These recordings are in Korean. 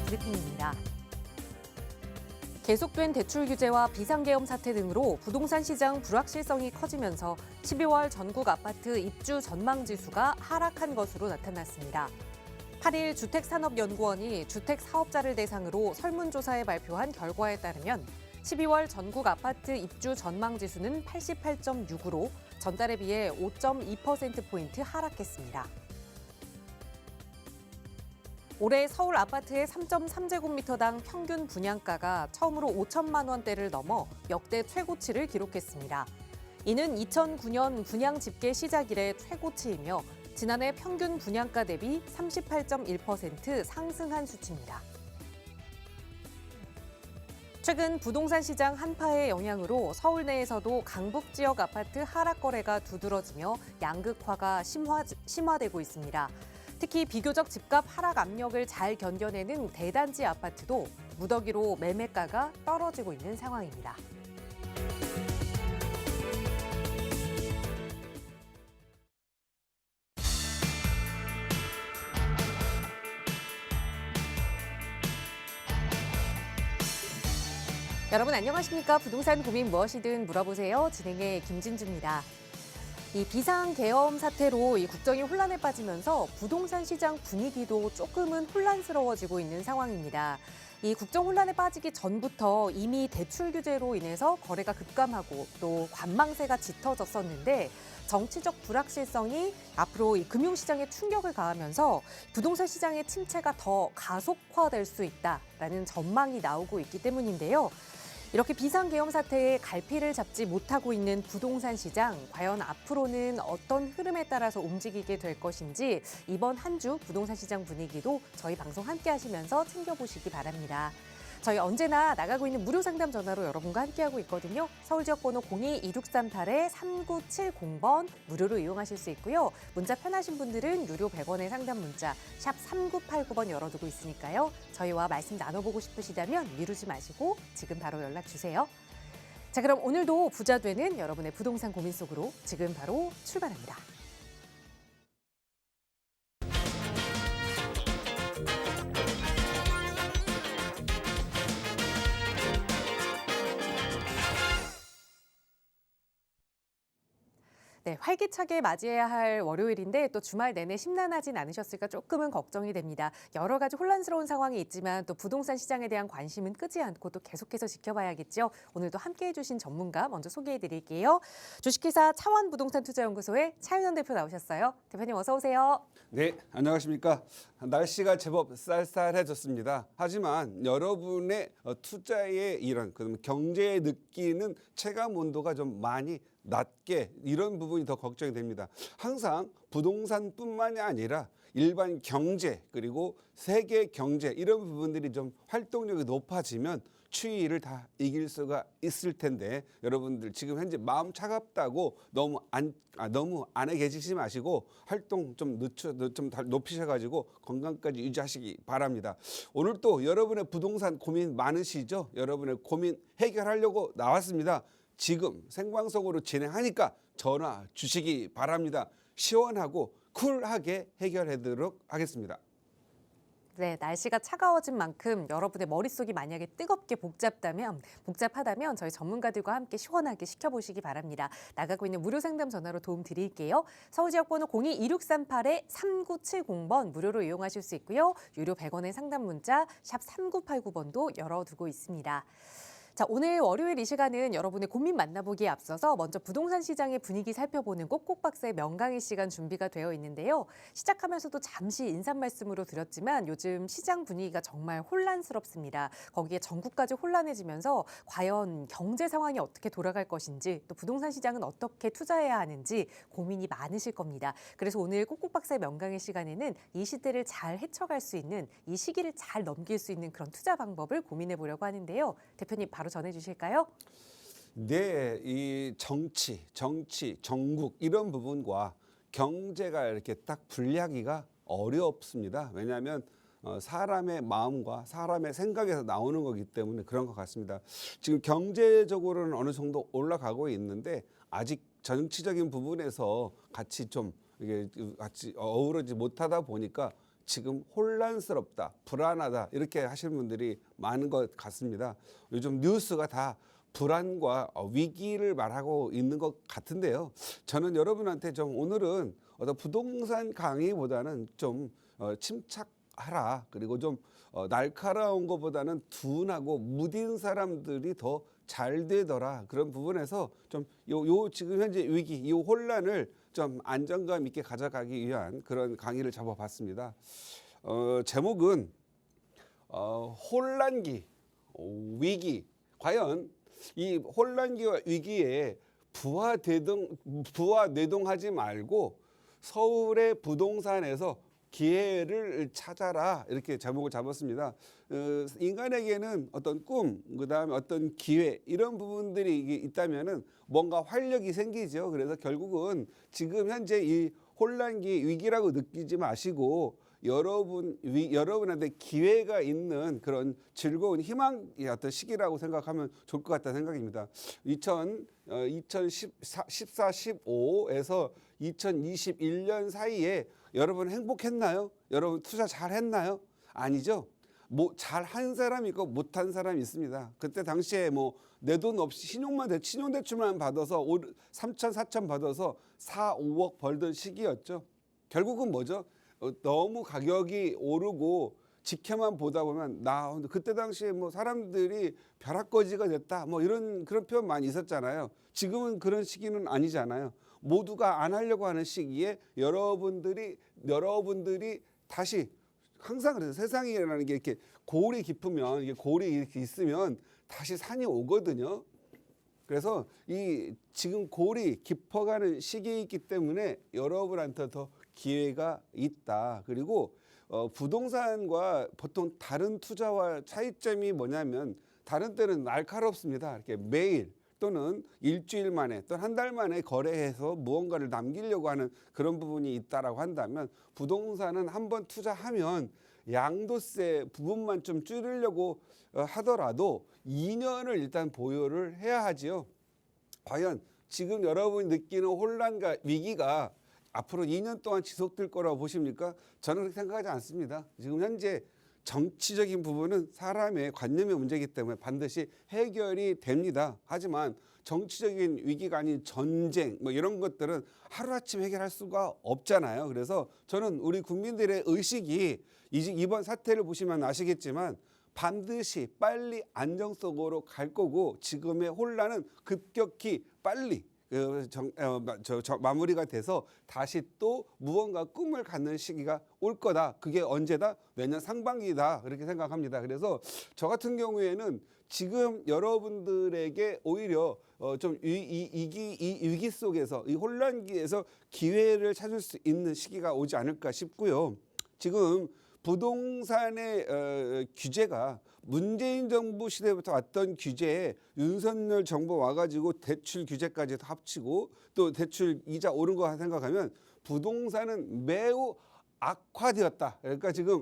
브리핑입니다. 계속된 대출 규제와 비상계엄 사태 등으로 부동산 시장 불확실성이 커지면서 12월 전국 아파트 입주 전망 지수가 하락한 것으로 나타났습니다. 8일 주택산업연구원이 주택 사업자를 대상으로 설문조사에 발표한 결과에 따르면 12월 전국 아파트 입주 전망 지수는 88.6으로 전달에 비해 5.2%포인트 하락했습니다. 올해 서울 아파트의 3.3제곱미터당 평균 분양가가 처음으로 5천만 원대를 넘어 역대 최고치를 기록했습니다. 이는 2009년 분양 집계 시작 이래 최고치이며 지난해 평균 분양가 대비 38.1% 상승한 수치입니다. 최근 부동산 시장 한파의 영향으로 서울 내에서도 강북 지역 아파트 하락 거래가 두드러지며 양극화가 심화되고 있습니다. 특히 비교적 집값 하락 압력을 잘 견뎌내는 대단지 아파트도 무더기로 매매가가 떨어지고 있는 상황입니다. 여러분 안녕하십니까? 부동산 고민 무엇이든 물어보세요. 진행의 김진주입니다. 이 비상계엄 사태로 이 국정이 혼란에 빠지면서 부동산 시장 분위기도 조금은 혼란스러워지고 있는 상황입니다. 이 국정 혼란에 빠지기 전부터 이미 대출 규제로 인해서 거래가 급감하고 또 관망세가 짙어졌었는데 정치적 불확실성이 앞으로 이 금융시장에 충격을 가하면서 부동산 시장의 침체가 더 가속화될 수 있다라는 전망이 나오고 있기 때문인데요. 이렇게 비상계엄 사태에 갈피를 잡지 못하고 있는 부동산 시장, 과연 앞으로는 어떤 흐름에 따라서 움직이게 될 것인지 이번 한 주 부동산 시장 분위기도 저희 방송 함께 하시면서 챙겨보시기 바랍니다. 저희 언제나 나가고 있는 무료 상담 전화로 여러분과 함께하고 있거든요. 서울 지역 번호 02-2638-3970번 무료로 이용하실 수 있고요. 문자 편하신 분들은 유료 100원의 상담 문자 샵 3989번 열어두고 있으니까요. 저희와 말씀 나눠보고 싶으시다면 미루지 마시고 지금 바로 연락 주세요. 자, 그럼 오늘도 부자 되는 여러분의 부동산 고민 속으로 지금 바로 출발합니다. 네, 활기차게 맞이해야 할 월요일인데 또 주말 내내 심란하진 않으셨을까 조금은 걱정이 됩니다. 여러 가지 혼란스러운 상황이 있지만 또 부동산 시장에 대한 관심은 끄지 않고 또 계속해서 지켜봐야겠죠. 오늘도 함께해 주신 전문가 먼저 소개해 드릴게요. 주식회사 차원부동산투자연구소의 차윤원 대표 나오셨어요. 대표님 어서 오세요. 네, 안녕하십니까. 날씨가 제법 쌀쌀해졌습니다. 하지만 여러분의 투자의 이런 경제에 느끼는 체감 온도가 좀 많이 낮게 이런 부분이 더 걱정이 됩니다. 항상 부동산뿐만이 아니라 일반 경제 그리고 세계 경제 이런 부분들이 좀 활동력이 높아지면 추위를 다 이길 수가 있을 텐데 여러분들 지금 현재 마음 차갑다고 너무 안에 계시지 마시고 활동 좀 높이셔가지고 건강까지 유지하시기 바랍니다. 오늘 또 여러분의 부동산 고민 많으시죠? 여러분의 고민 해결하려고 나왔습니다. 지금 생방송으로 진행하니까 전화 주시기 바랍니다. 시원하고 쿨하게 해결해드리도록 하겠습니다. 네, 날씨가 차가워진 만큼 여러분의 머릿속이 만약에 뜨겁게 복잡하다면 저희 전문가들과 함께 시원하게 식혀보시기 바랍니다. 나가고 있는 무료 상담 전화로 도움 드릴게요. 서울 지역 번호 02-2638-3970번 무료로 이용하실 수 있고요. 유료 100원의 상담 문자 샵 3989번도 열어두고 있습니다. 자, 오늘 월요일 이 시간은 여러분의 고민 만나보기에 앞서서 먼저 부동산 시장의 분위기 살펴보는 꼭꼭박사의 명강의 시간 준비가 되어 있는데요. 시작하면서도 잠시 인사 말씀으로 드렸지만 요즘 시장 분위기가 정말 혼란스럽습니다. 거기에 전국까지 혼란해지면서 과연 경제 상황이 어떻게 돌아갈 것인지 또 부동산 시장은 어떻게 투자해야 하는지 고민이 많으실 겁니다. 그래서 오늘 꼭꼭박사의 명강의 시간에는 이 시대를 잘 헤쳐갈 수 있는, 이 시기를 잘 넘길 수 있는 그런 투자 방법을 고민해 보려고 하는데요. 대표님 바로 전해주실까요? 네, 이 정치, 정국 이런 부분과 경제가 이렇게 딱 분리하기가 어렵습니다. 왜냐하면 사람의 마음과 사람의 생각에서 나오는 거기 때문에 그런 것 같습니다. 지금 경제적으로는 어느 정도 올라가고 있는데 아직 정치적인 부분에서 같이 어우러지 못하다 보니까 지금 혼란스럽다, 불안하다 이렇게 하시는 분들이 많은 것 같습니다. 요즘 뉴스가 다 불안과 위기를 말하고 있는 것 같은데요. 저는 여러분한테 좀 오늘은 어떤 부동산 강의보다는 좀 침착하라, 그리고 좀 날카로운 것보다는 둔하고 무딘 사람들이 더 잘 되더라, 그런 부분에서 좀 요 지금 현재 위기, 이 혼란을 좀 안정감 있게 가져가기 위한 그런 강의를 잡아봤습니다. 제목은 혼란기, 위기. 과연 이 혼란기와 위기에 부화뇌동하지 말고 서울의 부동산에서 기회를 찾아라, 이렇게 제목을 잡았습니다. 인간에게는 어떤 꿈, 그다음에 어떤 기회, 이런 부분들이 있다면은 뭔가 활력이 생기죠. 그래서 결국은 지금 현재 이 혼란기, 위기라고 느끼지 마시고 여러분한테 기회가 있는 그런 즐거운 희망의 어떤 시기라고 생각하면 좋을 것 같다는 생각입니다. 2014, 15에서 2021년 사이에 여러분 행복했나요? 여러분 투자 잘 했나요? 아니죠. 뭐 잘한 사람이 있고 못한 사람이 있습니다. 그때 당시에 뭐 내 돈 없이 신용대출만 받아서 3천, 4천 받아서 4, 5억 벌던 시기였죠. 결국은 뭐죠? 너무 가격이 오르고 지켜만 보다 보면 그때 당시에 뭐 사람들이 벼락거지가 됐다, 뭐 그런 표현 많이 있었잖아요. 지금은 그런 시기는 아니잖아요. 모두가 안 하려고 하는 시기에 여러분들이 다시, 항상 그래서 세상이라는 게 이렇게 고울이 깊으면, 이게 고울이 이렇게 있으면 다시 산이 오거든요. 그래서 이 지금 고울이 깊어가는 시기에 있기 때문에 여러분한테 더 기회가 있다. 그리고 부동산과 보통 다른 투자와 차이점이 뭐냐면, 다른 때는 날카롭습니다. 이렇게 매일 또는 일주일 만에 또는 한 달 만에 거래해서 무언가를 남기려고 하는 그런 부분이 있다라고 한다면, 부동산은 한번 투자하면 양도세 부분만 좀 줄이려고 하더라도 2년을 일단 보유를 해야 하지요. 과연 지금 여러분이 느끼는 혼란과 위기가 앞으로 2년 동안 지속될 거라고 보십니까? 저는 그렇게 생각하지 않습니다. 지금 현재 정치적인 부분은 사람의 관념의 문제이기 때문에 반드시 해결이 됩니다. 하지만 정치적인 위기가 아닌 전쟁, 뭐 이런 것들은 하루아침 해결할 수가 없잖아요. 그래서 저는 우리 국민들의 의식이 이번 사태를 보시면 아시겠지만 반드시 빨리 안정 속으로 갈 거고, 지금의 혼란은 급격히 빨리 마무리가 돼서 다시 또 무언가 꿈을 갖는 시기가 올 거다. 그게 언제다? 내년 상반기다. 그렇게 생각합니다. 그래서 저 같은 경우에는 지금 여러분들에게 오히려 좀 이 위기 속에서, 이 혼란기에서 기회를 찾을 수 있는 시기가 오지 않을까 싶고요. 지금 부동산의 규제가 문재인 정부 시대부터 왔던 규제에 윤석열 정부 와가지고 대출 규제까지 합치고 또 대출 이자 오른 거 생각하면 부동산은 매우 악화되었다. 그러니까 지금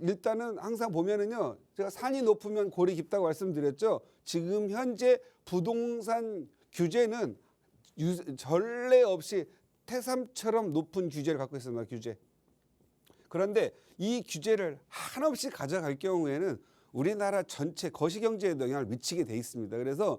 일단은 항상 보면은요, 제가 산이 높으면 골이 깊다고 말씀드렸죠. 지금 현재 부동산 규제는 전례 없이 태삼처럼 높은 규제를 갖고 있습니다. 규제. 그런데 이 규제를 한없이 가져갈 경우에는 우리나라 전체 거시경제에 영향을 미치게 돼 있습니다. 그래서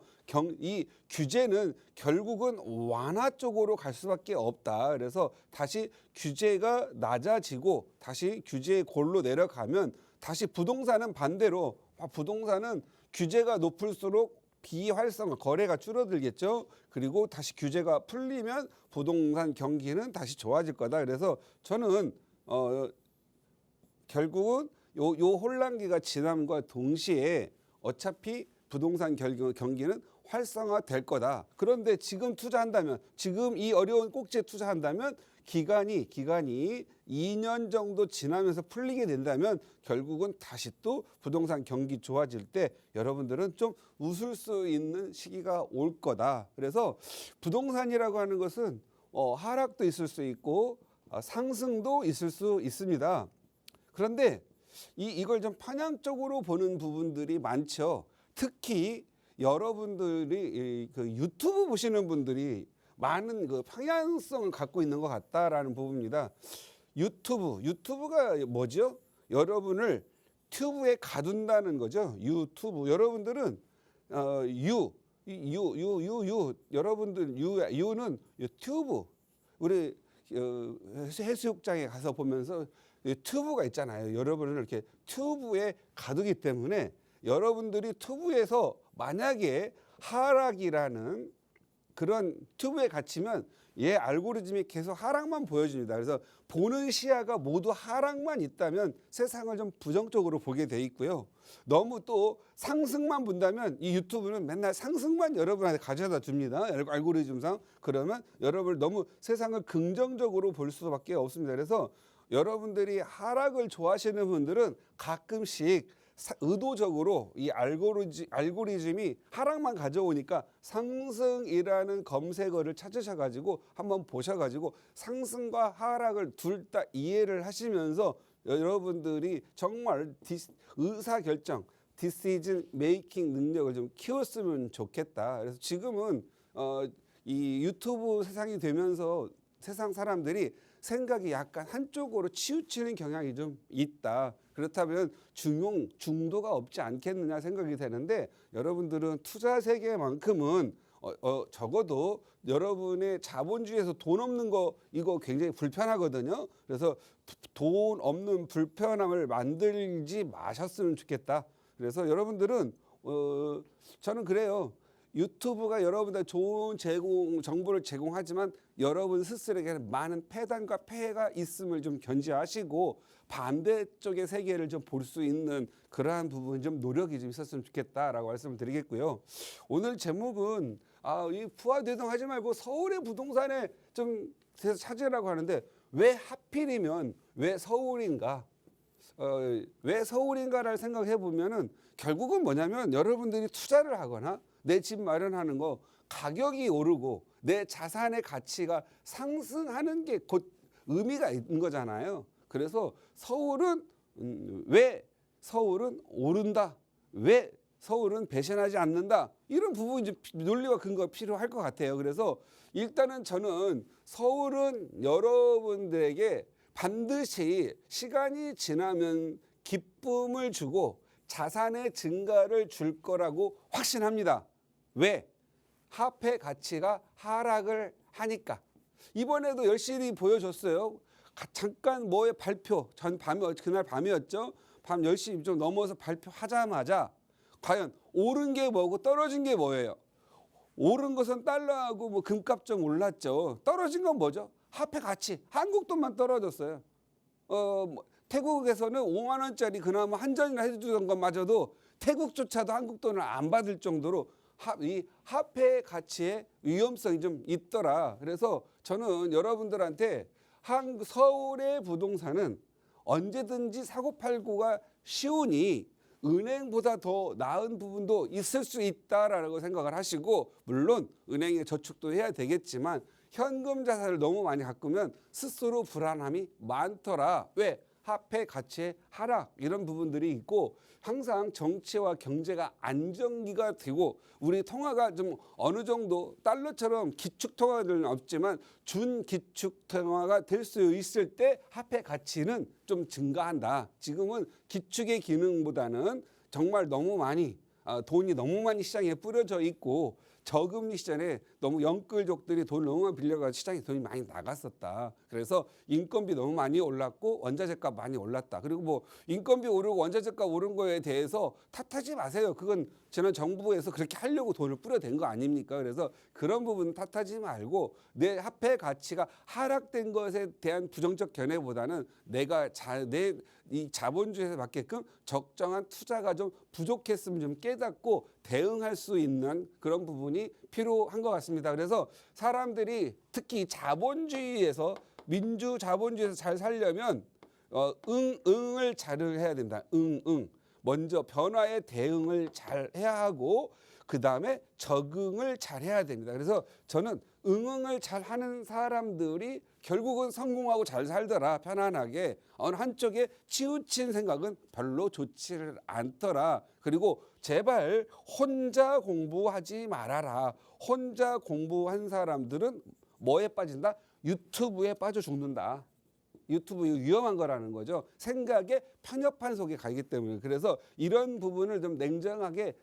이 규제는 결국은 완화 쪽으로 갈 수밖에 없다. 그래서 다시 규제가 낮아지고 다시 규제의 골로 내려가면, 다시 부동산은 반대로, 부동산은 규제가 높을수록 비활성화, 거래가 줄어들겠죠. 그리고 다시 규제가 풀리면 부동산 경기는 다시 좋아질 거다. 그래서 저는 결국은 요 혼란기가 지남과 동시에 어차피 부동산 경기는 활성화될 거다. 그런데 지금 투자한다면, 지금 이 어려운 꼭지에 투자한다면 기간이 2년 정도 지나면서 풀리게 된다면 결국은 다시 또 부동산 경기 좋아질 때 여러분들은 좀 웃을 수 있는 시기가 올 거다. 그래서 부동산이라고 하는 것은 하락도 있을 수 있고 상승도 있을 수 있습니다. 그런데 이걸 좀 편향적으로 보는 부분들이 많죠. 특히 여러분들이 그 유튜브 보시는 분들이 많은 그 편향성을 갖고 있는 것 같다라는 부분입니다. 유튜브가 뭐죠? 여러분을 튜브에 가둔다는 거죠. 유튜브. 여러분들은 여러분들 유는 튜브. 우리 해수욕장에 가서 보면서 튜브가 있잖아요. 여러분을 이렇게 튜브에 가두기 때문에 여러분들이 튜브에서 만약에 하락이라는 그런 튜브에 갇히면 얘 알고리즘이 계속 하락만 보여줍니다. 그래서 보는 시야가 모두 하락만 있다면 세상을 좀 부정적으로 보게 돼 있고요. 너무 또 상승만 본다면 이 유튜브는 맨날 상승만 여러분한테 가져다 줍니다. 알고리즘상. 그러면 여러분을 너무 세상을 긍정적으로 볼 수밖에 없습니다. 그래서 여러분들이 하락을 좋아하시는 분들은 가끔씩 의도적으로 이 알고리즘이 하락만 가져오니까 상승이라는 검색어를 찾으셔가지고 한번 보셔가지고 상승과 하락을 둘 다 이해를 하시면서 여러분들이 정말 의사결정, 디시전 메이킹 능력을 좀 키웠으면 좋겠다. 그래서 지금은 이 유튜브 세상이 되면서 세상 사람들이 생각이 약간 한쪽으로 치우치는 경향이 좀 있다. 그렇다면 중도가 없지 않겠느냐 생각이 되는데 여러분들은 투자 세계만큼은 적어도 여러분의 자본주의에서 돈 없는 거 이거 굉장히 불편하거든요. 그래서 돈 없는 불편함을 만들지 마셨으면 좋겠다. 그래서 여러분들은 저는 그래요. 유튜브가 여러분들 좋은 정보를 제공하지만 여러분 스스로에게는 많은 폐단과 폐해가 있음을 좀 견지하시고 반대쪽의 세계를 좀 볼 수 있는 그러한 부분 좀 노력이 좀 있었으면 좋겠다라고 말씀을 드리겠고요. 오늘 제목은 이 부하대동 하지 말고 서울의 부동산에 좀 찾으라고 하는데 왜 하필이면 왜 서울인가? 왜 서울인가를 생각해 보면은 결국은 뭐냐면 여러분들이 투자를 하거나 내 집 마련하는 거 가격이 오르고 내 자산의 가치가 상승하는 게 곧 의미가 있는 거잖아요. 그래서 서울은 왜 서울은 오른다? 왜 서울은 배신하지 않는다? 이런 부분이 좀 논리와 근거가 필요할 것 같아요. 그래서 일단은 저는 서울은 여러분들에게 반드시 시간이 지나면 기쁨을 주고 자산의 증가를 줄 거라고 확신합니다. 왜? 화폐 가치가 하락을 하니까. 이번에도 열심히 보여줬어요. 잠깐 뭐의 발표, 그날 밤이었죠. 밤 10시 좀 넘어서 발표하자마자 과연 오른 게 뭐고 떨어진 게 뭐예요? 오른 것은 달러하고 뭐 금값 좀 올랐죠. 떨어진 건 뭐죠? 화폐 가치. 한국 돈만 떨어졌어요. 태국에서는 5만 원짜리 그나마 한전이나 해주던 것마저도 태국조차도 한국 돈을 안 받을 정도로 이 화폐 가치의 위험성이 좀 있더라. 그래서 저는 여러분들한테 서울의 부동산은 언제든지 사고팔고가 쉬우니 은행보다 더 나은 부분도 있을 수 있다라고 생각을 하시고, 물론 은행에 저축도 해야 되겠지만 현금 자산을 너무 많이 가꾸면 스스로 불안함이 많더라. 왜? 화폐 가치의 하락 이런 부분들이 있고, 항상 정치와 경제가 안정기가 되고 우리 통화가 좀 어느 정도 달러처럼 기축 통화는 없지만 준기축 통화가 될 수 있을 때 화폐 가치는 좀 증가한다. 지금은 기축의 기능보다는 정말 너무 많이 돈이 너무 많이 시장에 뿌려져 있고 저금리 시절에 너무 영끌족들이 돈을 너무 많이 빌려가지고 시장에 돈이 많이 나갔었다. 그래서 인건비 너무 많이 올랐고 원자재값 많이 올랐다. 그리고 뭐 인건비 오르고 원자재값 오른 거에 대해서 탓하지 마세요. 그건 지난 정부에서 그렇게 하려고 돈을 뿌려댄 거 아닙니까? 그래서 그런 부분 탓하지 말고 내 화폐 가치가 하락된 것에 대한 부정적 견해보다는 내가 이 자본주의에서 맞게끔 적정한 투자가 좀 부족했으면 좀 깨닫고 대응할 수 있는 그런 부분이 필요한 것 같습니다. 그래서 사람들이 특히 자본주의에서 민주 자본주의에서 잘 살려면 응을 잘 해야 된다. 먼저 변화에 대응을 잘 해야 하고 그 다음에 적응을 잘 해야 됩니다. 그래서 저는 응응을 잘 하는 사람들이 결국은 성공하고 잘 살더라. 편안하게. 어느 한쪽에 치우친 생각은 별로 좋지를 않더라. 그리고 제발 혼자 공부하지 말아라. 혼자 공부한 사람들은 뭐에 빠진다? 유튜브에 빠져 죽는다. 유튜브 이거 위험한 거라는 거죠. 생각에 편협한 속에 가기 때문에. 그래서 이런 부분을 좀 냉정하게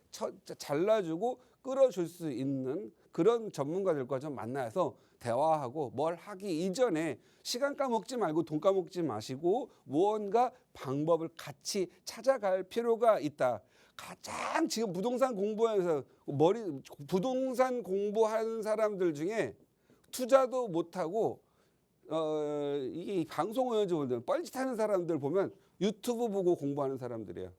잘라주고 끌어줄 수 있는 그런 전문가들과 좀 만나서 대화하고 뭘 하기 이전에 시간 까먹지 말고 돈 까먹지 마시고 무언가 방법을 같이 찾아갈 필요가 있다. 가장 지금 부동산 공부하면서 부동산 공부하는 사람들 중에 투자도 못하고 이 방송원들 뻘짓하는 사람들 보면 유튜브 보고 공부하는 사람들이에요.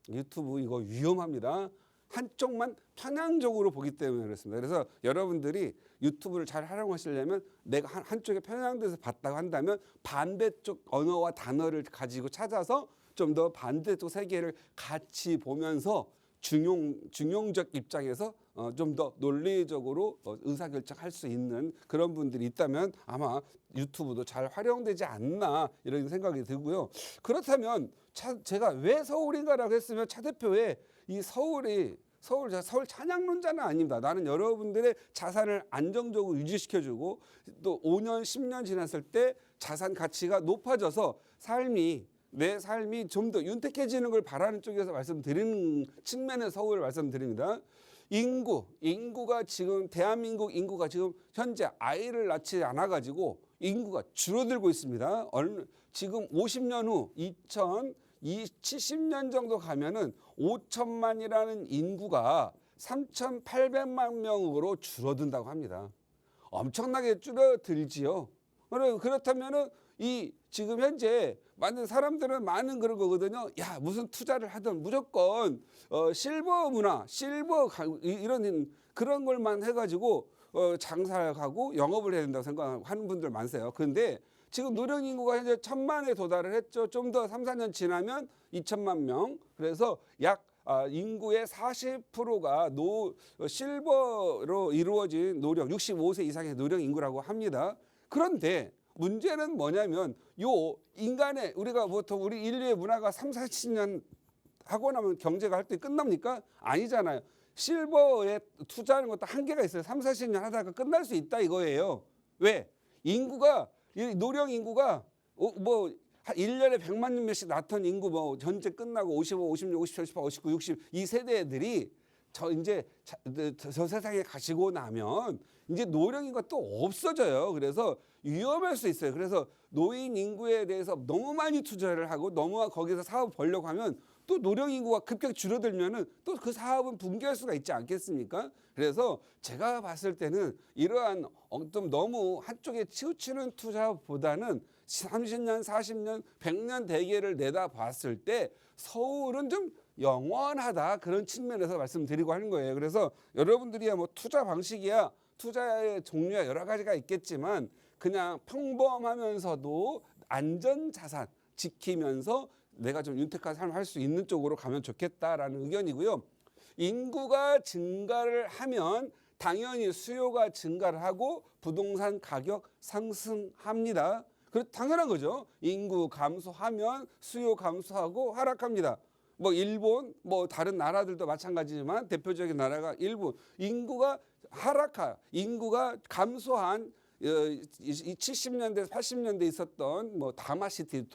유튜브 이거 위험합니다. 한쪽만 편향적으로 보기 때문에 그렇습니다. 그래서 여러분들이 유튜브를 잘 활용하시려면 내가 한쪽에 편향돼서 봤다고 한다면 반대쪽 언어와 단어를 가지고 찾아서 좀 더 반대쪽 세계를 같이 보면서 중용적 입장에서 좀 더 논리적으로 의사결정할 수 있는 그런 분들이 있다면 아마 유튜브도 잘 활용되지 않나 이런 생각이 들고요. 그렇다면 제가 왜 서울인가라고 했으면 차 대표의 이 서울 찬양론자는 아닙니다. 나는 여러분들의 자산을 안정적으로 유지시켜주고 또 5년, 10년 지났을 때 자산 가치가 높아져서 내 삶이 좀 더 윤택해지는 걸 바라는 쪽에서 말씀드리는 측면의 서울을 말씀드립니다. 인구가 지금 대한민국 인구가 지금 현재 아이를 낳지 않아 가지고 인구가 줄어들고 있습니다. 지금 50년 후 70년 정도 가면은 5천만이라는 인구가 3,800만 명으로 줄어든다고 합니다. 엄청나게 줄어들지요. 그렇다면은 지금 현재 많은 사람들은 많은 그런 거거든요. 야, 무슨 투자를 하든 무조건 실버 문화, 이런 그런 걸만 해가지고 장사를 하고 영업을 해야 된다고 생각하는 분들 많으세요. 그런데 지금 노령 인구가 현재 1,000만에 도달을 했죠. 좀 더 3, 4년 지나면 2천만 명. 그래서 약 인구의 40%가 실버로 이루어진 노령, 65세 이상의 노령 인구라고 합니다. 그런데 문제는 뭐냐면 우리가 보통 우리 인류의 문화가 3, 40년 하고 나면 경제가 할 때 끝납니까? 아니잖아요. 실버에 투자하는 것도 한계가 있어요. 3, 40년 하다가 끝날 수 있다 이거예요. 왜? 노령 인구가 1년에 100만 명씩 낳던 인구 현재 끝나고 55, 56, 57, 58, 59, 60 이 세대들이 저 세상에 가시고 나면 이제 노령 인구가 또 없어져요. 그래서 위험할 수 있어요. 그래서 노인 인구에 대해서 너무 많이 투자를 하고 너무 거기서 사업 벌려고 하면 또 노령 인구가 급격히 줄어들면은 또 그 사업은 붕괴할 수가 있지 않겠습니까? 그래서 제가 봤을 때는 이러한 좀 너무 한쪽에 치우치는 투자보다는 30년, 40년, 100년 대계를 내다봤을 때 서울은 좀 영원하다 그런 측면에서 말씀드리고 하는 거예요. 그래서 여러분들이야 투자 방식이야 투자의 종류가 여러 가지가 있겠지만 그냥 평범하면서도 안전 자산 지키면서 내가 좀 윤택한 삶을 할 수 있는 쪽으로 가면 좋겠다라는 의견이고요. 인구가 증가를 하면 당연히 수요가 증가를 하고 부동산 가격 상승합니다. 당연한 거죠. 인구 감소하면 수요 감소하고 하락합니다. 일본, 다른 나라들도 마찬가지지만 대표적인 나라가 일본. 인구가 감소한 70년대, 80년대 있었던 다마시티,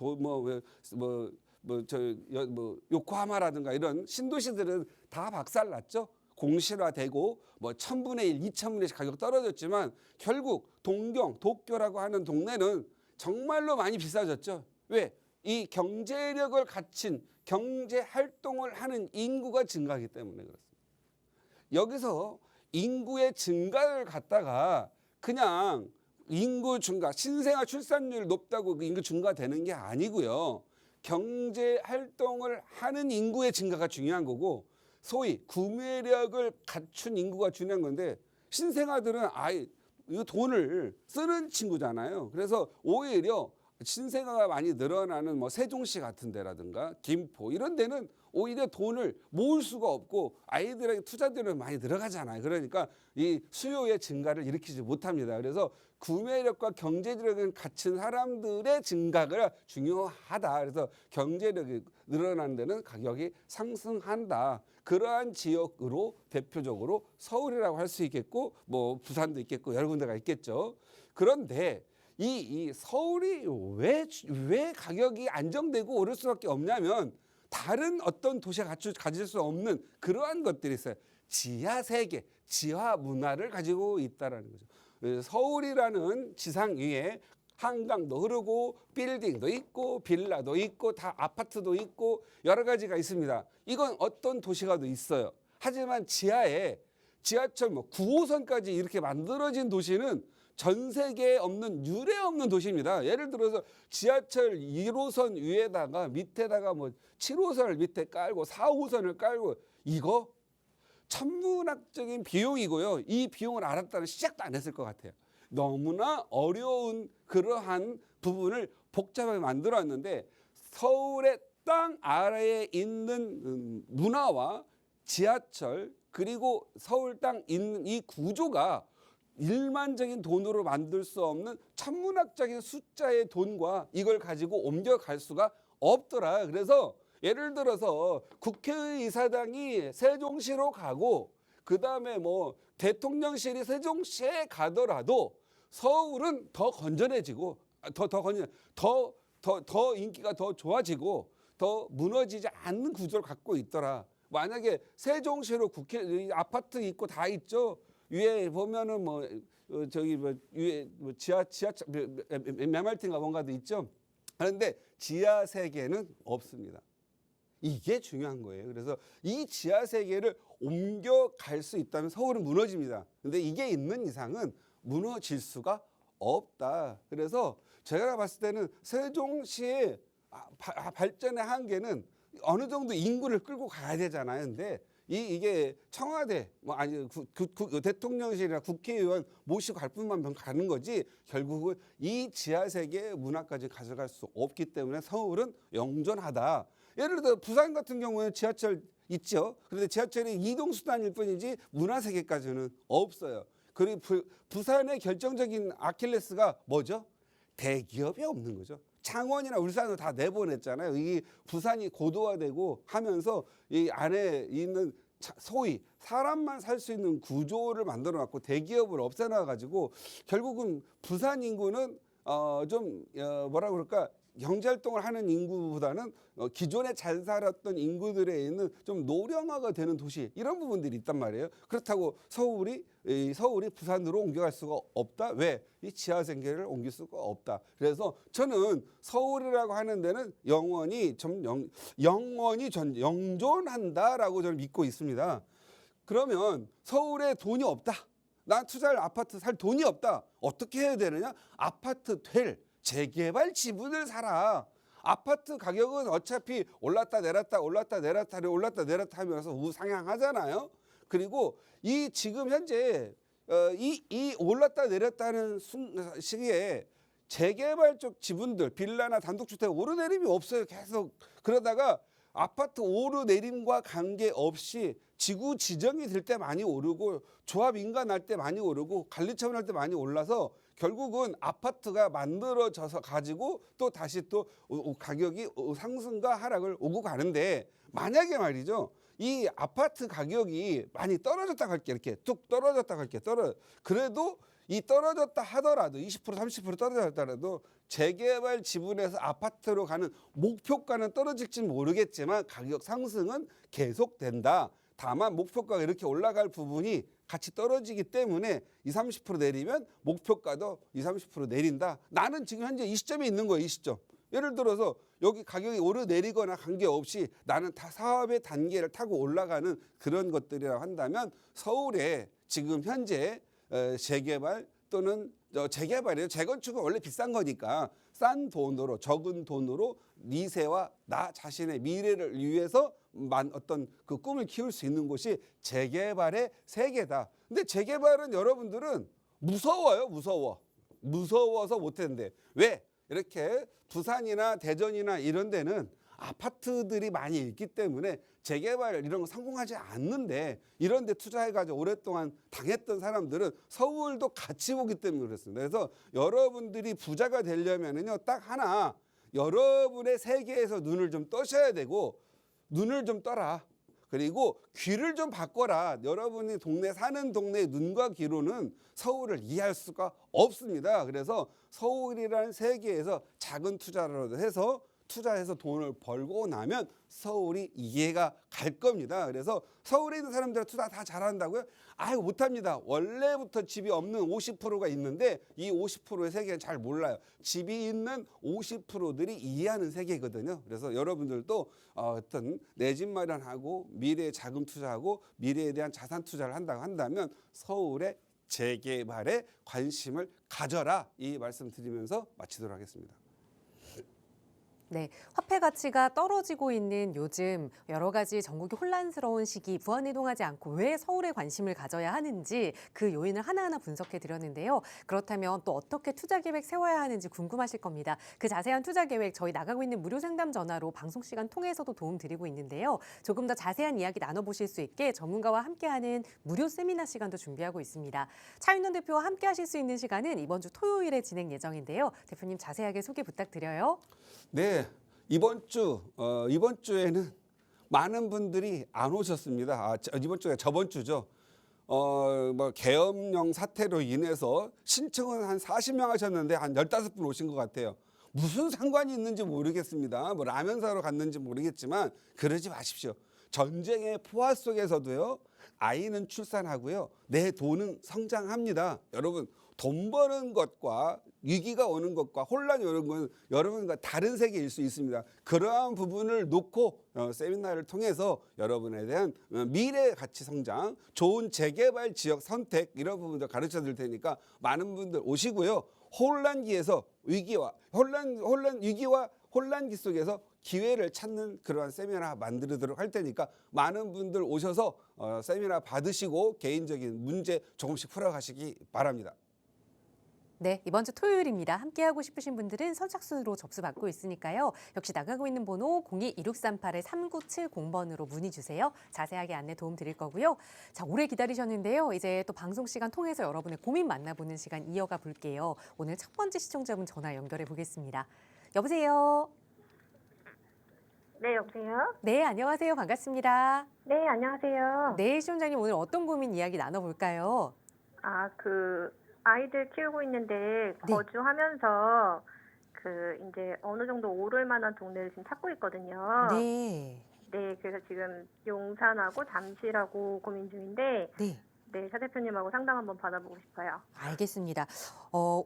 요코하마라든가 이런 신도시들은 다 박살났죠. 공실화되고 1000분의 1, 2000분의 1씩 가격 떨어졌지만 결국 도쿄라고 하는 동네는 정말로 많이 비싸졌죠. 왜? 이 경제력을 갖춘 경제 활동을 하는 인구가 증가하기 때문에 그렇습니다. 여기서 인구의 증가를 갖다가 그냥 인구 증가, 신생아 출산율 높다고 그 인구 증가되는 게 아니고요. 경제 활동을 하는 인구의 증가가 중요한 거고 소위 구매력을 갖춘 인구가 중요한 건데 신생아들은 이 돈을 쓰는 친구잖아요. 그래서 오히려 신생아가 많이 늘어나는 세종시 같은 데라든가 김포 이런 데는 오히려 돈을 모을 수가 없고 아이들에게 투자들은 많이 들어가잖아요. 그러니까 이 수요의 증가를 일으키지 못합니다. 그래서 구매력과 경제력을 갖춘 사람들의 증가가 중요하다. 그래서 경제력이 늘어나는 데는 가격이 상승한다. 그러한 지역으로 대표적으로 서울이라고 할 수 있겠고 부산도 있겠고 여러 군데가 있겠죠. 그런데 이 서울이 왜 가격이 안정되고 오를 수밖에 없냐면 다른 어떤 도시가 가질 수 없는 그러한 것들이 있어요. 지하 세계, 지하 문화를 가지고 있다라는 거죠. 서울이라는 지상 위에 한강도 흐르고 빌딩도 있고 빌라도 있고 다 아파트도 있고 여러 가지가 있습니다. 이건 어떤 도시가도 있어요. 하지만 지하에 지하철 9호선까지 이렇게 만들어진 도시는 전 세계에 없는 유례 없는 도시입니다. 예를 들어서 지하철 1호선 위에다가 밑에다가 7호선을 밑에 깔고 4호선을 깔고 이거 천문학적인 비용이고요. 이 비용을 알았다는 시작도 안 했을 것 같아요. 너무나 어려운 그러한 부분을 복잡하게 만들었는데 서울의 땅 아래에 있는 문화와 지하철 그리고 서울 땅 있는 이 구조가 일반적인 돈으로 만들 수 없는 천문학적인 숫자의 돈과 이걸 가지고 옮겨갈 수가 없더라. 그래서 예를 들어서 국회의사당이 세종시로 가고 그다음에 대통령실이 세종시에 가더라도 서울은 더 건전해지고 더 인기가 더 좋아지고 더 무너지지 않는 구조를 갖고 있더라. 만약에 세종시로 국회 아파트 있고 다 있죠. 위에 보면은 위에 지하철 메말티인가 뭔가도 있죠. 그런데 지하 세계는 없습니다. 이게 중요한 거예요. 그래서 이 지하 세계를 옮겨갈 수 있다면 서울은 무너집니다. 근데 이게 있는 이상은 무너질 수가 없다. 그래서 제가 봤을 때는 세종시의 발전의 한계는 어느 정도 인구를 끌고 가야 되잖아요. 근데 이게 청와대 대통령실이나 국회의원 모시고 갈 뿐만 가는 거지 결국은 이 지하세계 문화까지 가져갈 수 없기 때문에 서울은 영존하다. 예를 들어 부산 같은 경우는 지하철 있죠. 그런데 지하철이 이동수단일 뿐이지 문화세계까지는 없어요. 그리고 부산의 결정적인 아킬레스가 뭐죠? 대기업이 없는 거죠. 창원이나 울산을 다 내보냈잖아요. 이 부산이 고도화되고 하면서 이 안에 있는 소위 사람만 살 수 있는 구조를 만들어놨고 대기업을 없애놔가지고 결국은 부산 인구는 뭐라 그럴까 경제활동을 하는 인구보다는 기존에 잘 살았던 인구들에 있는 좀 노령화가 되는 도시 이런 부분들이 있단 말이에요. 그렇다고 서울이 부산으로 옮겨갈 수가 없다. 왜? 이 지하세계를 옮길 수가 없다. 그래서 저는 서울이라고 하는 데는 영원히 영존한다라고 저는 믿고 있습니다. 그러면 서울에 돈이 없다. 난 투자할 아파트 살 돈이 없다. 어떻게 해야 되느냐? 아파트 재개발 지분을 사라. 아파트 가격은 어차피 올랐다 내렸다 하면서 우상향하잖아요. 그리고 이 지금 현재 이 올랐다 내렸다는 시기에 재개발 쪽 지분들 빌라나 단독주택 오르내림이 없어요. 계속 그러다가 아파트 오르내림과 관계없이 지구 지정이 될 때 많이 오르고 조합 인가 날 때 많이 오르고 관리처분 할 때 많이 올라서 결국은 아파트가 만들어져서 가지고 또 다시 또 가격이 상승과 하락을 오고 가는데 만약에 말이죠. 이 아파트 가격이 많이 떨어졌다 할게 이렇게 뚝 떨어졌다 할게 그래도 이 떨어졌다 하더라도 20% 30% 떨어졌다라도 재개발 지분에서 아파트로 가는 목표가는 떨어질지 모르겠지만 가격 상승은 계속된다. 다만 목표가가 이렇게 올라갈 부분이 같이 떨어지기 때문에 20, 30% 내리면 목표가도 20, 30% 내린다. 나는 지금 현재 이 시점에 있는 거예요. 이 시점. 예를 들어서 여기 가격이 오르내리거나 관계없이 나는 다 사업의 단계를 타고 올라가는 그런 것들이라고 한다면 서울에 지금 현재 재개발 또는 재개발이에요. 재건축은 원래 비싼 거니까 싼 돈으로 적은 돈으로 미세와 나 자신의 미래를 위해서 어떤 그 꿈을 키울 수 있는 곳이 재개발의 세계다. 근데 재개발은 여러분들은 무서워서 못했는데 왜? 이렇게 부산이나 대전이나 이런 데는 아파트들이 많이 있기 때문에 재개발 이런 거 성공하지 않는데 이런 데 투자해가지고 오랫동안 당했던 사람들은 서울도 같이 보기 때문에 그렇습니다. 그래서 여러분들이 부자가 되려면은요 딱 하나 여러분의 세계에서 눈을 좀 떠셔야 되고 눈을 좀 떠라. 그리고 귀를 좀 바꿔라. 여러분이 사는 동네 눈과 귀로는 서울을 이해할 수가 없습니다. 그래서 서울이라는 세계에서 작은 투자라도 해서 투자해서 돈을 벌고 나면 서울이 이해가 갈 겁니다. 그래서 서울에 있는 사람들 투자 다 잘한다고요? 아유, 못합니다. 원래부터 집이 없는 50%가 있는데 이 50%의 세계는 잘 몰라요. 집이 있는 50%들이 이해하는 세계거든요. 그래서 여러분들도 어떤 내 집 마련하고 미래에 자금 투자하고 미래에 대한 자산 투자를 한다고 한다면 서울의 재개발에 관심을 가져라. 이 말씀 드리면서 마치도록 하겠습니다. 네, 화폐 가치가 떨어지고 있는 요즘 여러 가지 전국이 혼란스러운 시기 부안이동하지 않고 왜 서울에 관심을 가져야 하는지 그 요인을 하나하나 분석해 드렸는데요. 그렇다면 또 어떻게 투자 계획 세워야 하는지 궁금하실 겁니다. 그 자세한 투자 계획 저희 나가고 있는 무료 상담 전화로 방송 시간 통해서도 도움 드리고 있는데요. 조금 더 자세한 이야기 나눠보실 수 있게 전문가와 함께하는 무료 세미나 시간도 준비하고 있습니다. 차윤원 대표와 함께 하실 수 있는 시간은 이번 주 토요일에 진행 예정인데요. 대표님 자세하게 소개 부탁드려요. 네, 이번 주에는 많은 분들이 안 오셨습니다. 이번 주가 저번 주죠. 계엄령 사태로 인해서 신청은 한 40명 하셨는데 한 15분 오신 것 같아요. 무슨 상관이 있는지 모르겠습니다. 뭐 라면 사러 갔는지 모르겠지만 그러지 마십시오. 전쟁의 포화 속에서도요. 아이는 출산하고요. 내 돈은 성장합니다. 여러분, 돈 버는 것과 위기가 오는 것과 혼란이 오는 건 여러분과 다른 세계일 수 있습니다. 그러한 부분을 놓고 세미나를 통해서 여러분에 대한 미래 가치 성장, 좋은 재개발 지역 선택 이런 부분들 가르쳐 드릴 테니까 많은 분들 오시고요. 혼란기에서 위기와 혼란기 속에서 기회를 찾는 그러한 세미나 만들도록 할 테니까 많은 분들 오셔서 세미나 받으시고 개인적인 문제 조금씩 풀어가시기 바랍니다. 네, 이번 주 토요일입니다. 함께하고 싶으신 분들은 선착순으로 접수받고 있으니까요. 역시 나가고 있는 번호 02-1638-3970번으로 문의 주세요. 자세하게 안내 도움 드릴 거고요. 자, 오래 기다리셨는데요. 이제 또 방송 시간 통해서 여러분의 고민 만나보는 시간 이어가 볼게요. 오늘 첫 번째 시청자분 전화 연결해 보겠습니다. 여보세요? 네, 여보세요? 네, 안녕하세요. 반갑습니다. 네, 안녕하세요. 네, 시청자님 오늘 어떤 고민 이야기 나눠볼까요? 아이들 키우고 있는데 네. 거주하면서 이제 어느 정도 오를 만한 동네를 지금 찾고 있거든요. 네. 네, 그래서 지금 용산하고 잠실하고 고민 중인데, 네. 네, 차 대표님하고 상담 한번 받아보고 싶어요. 알겠습니다.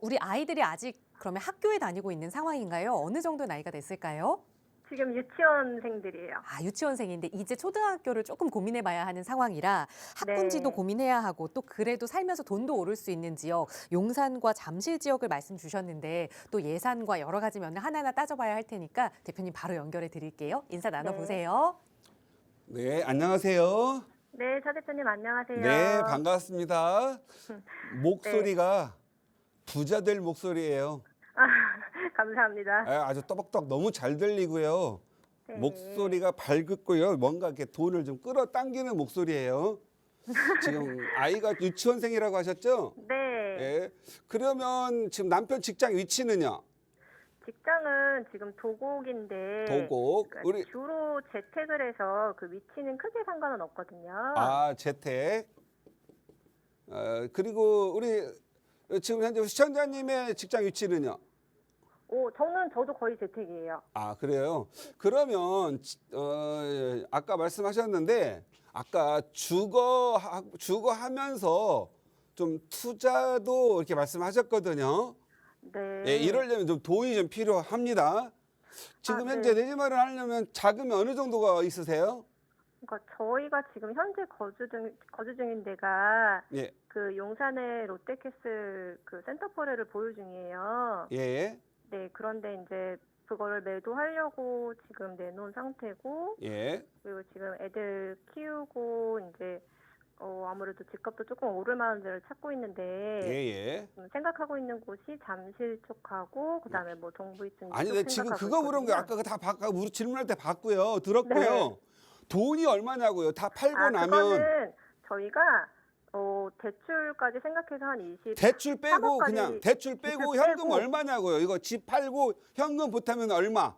우리 아이들이 아직 그러면 학교에 다니고 있는 상황인가요? 어느 정도 나이가 됐을까요? 지금 유치원생들이에요. 유치원생인데 이제 초등학교를 조금 고민해 봐야 하는 상황이라 학군지도 네. 고민해야 하고 또 그래도 살면서 돈도 오를 수 있는 지역, 용산과 잠실 지역을 말씀 주셨는데 또 예산과 여러 가지 면을 하나하나 따져봐야 할 테니까 대표님 바로 연결해 드릴게요. 인사 나눠보세요. 네, 안녕하세요. 네, 차 대표님 안녕하세요. 네, 반갑습니다. 목소리가 부자들 목소리예요. 감사합니다. 아주 또박또박 너무 잘 들리고요. 네. 목소리가 밝고요. 뭔가 이렇게 돈을 좀 끌어당기는 목소리예요. 지금 아이가 유치원생이라고 하셨죠? 네. 예. 그러면 지금 남편 직장 위치는요? 직장은 지금 도곡인데 도곡. 그러니까 우리 주로 재택을 해서 그 위치는 크게 상관은 없거든요. 재택. 그리고 우리 지금 현재 시청자님의 직장 위치는요? 저도 거의 재택이에요. 그래요. 그러면 아까 말씀하셨는데 아까 주거하면서 좀 투자도 이렇게 말씀하셨거든요. 네. 예, 이러려면 좀 돈이 좀 필요합니다. 지금 현재 네. 내 집 마련을 하려면 자금이 어느 정도가 있으세요? 그러니까 저희가 지금 현재 거주 중인 데가 예, 그 용산의 롯데캐슬 그 센터포레를 보유 중이에요. 예, 네, 그런데 이제 그거를 매도하려고 지금 내놓은 상태고, 예, 그리고 지금 애들 키우고 이제 아무래도 집값도 조금 오를 만한 데를 찾고 있는데 예. 생각하고 있는 곳이 잠실 쪽하고 그다음에 뭐 동부 이쪽 아니, 쪽 내가 지금 생각하고 그거 물은 거 있거든요. 아까 다 우리 질문할 때 봤고요. 들었고요. 네. 돈이 얼마냐고요? 다 팔고 나면 그거는 저희가 대출까지 생각해서 한 20. 대출 빼고 3억까지 그냥 대출 빼고 대출 현금 빼고. 얼마냐고요? 이거 집 팔고 현금 보태면 얼마?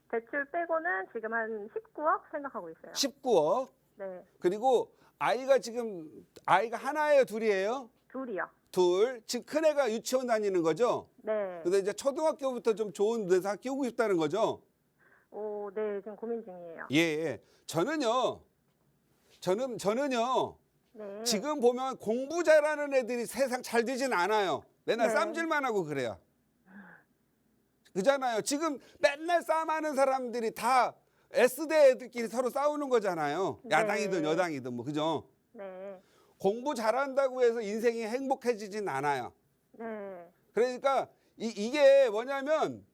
대출 빼고는 지금 한 19억 생각하고 있어요. 19억. 네. 그리고 아이가 지금 아이가 하나예요, 둘이에요? 둘이요. 둘. 지금 큰 애가 유치원 다니는 거죠? 네. 근데 이제 초등학교부터 좀 좋은 데서 키우고 싶다는 거죠? 네, 지금 고민 중이에요. 예, 예. 저는요. 네. 지금 보면 공부 잘하는 애들이 세상 잘 되진 않아요. 맨날 네. 쌈질만 하고 그래요. 그잖아요. 지금 맨날 싸움하는 사람들이 다 S대 애들끼리 서로 싸우는 거잖아요. 네. 야당이든 여당이든 뭐 그죠? 네. 공부 잘한다고 해서 인생이 행복해지진 않아요. 네. 그러니까 이게 뭐냐면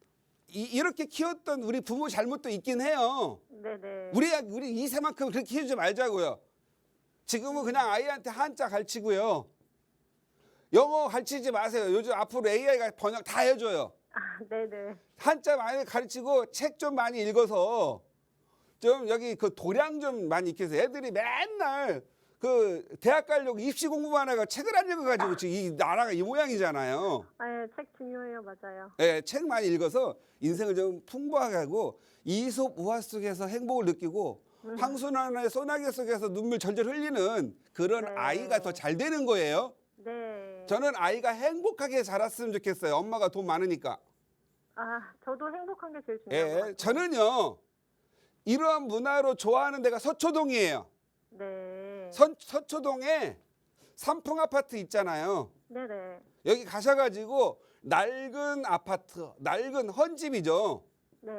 이렇게 키웠던 우리 부모 잘못도 있긴 해요. 네네. 우리 이세만큼 그렇게 키우지 말자고요. 지금은 그냥 아이한테 한자 가르치고요. 영어 가르치지 마세요. 요즘 앞으로 AI가 번역 다 해줘요. 네네. 한자 많이 가르치고 책 좀 많이 읽어서 좀 여기 그 도량 좀 많이 익혀서 애들이 맨날 그 대학 가려고 입시 공부만 하고 책을 안 읽어가지고 지금 이 나라가 이 모양이잖아요. 네, 책 중요해요. 맞아요. 예, 책 많이 읽어서 인생을 좀 풍부하게 하고 이솝 우화 속에서 행복을 느끼고 황소나라의 소나기 속에서 눈물 절절 흘리는 그런 네. 아이가 더 잘 되는 거예요. 네. 저는 아이가 행복하게 자랐으면 좋겠어요. 엄마가 돈 많으니까. 저도 행복한 게 제일 중요한 것 같아요. 예, 저는요. 이러한 문화로 좋아하는 데가 서초동이에요. 네. 서초동에 삼풍 아파트 있잖아요. 네네. 여기 가셔가지고 낡은 아파트, 낡은 헌집이죠. 네.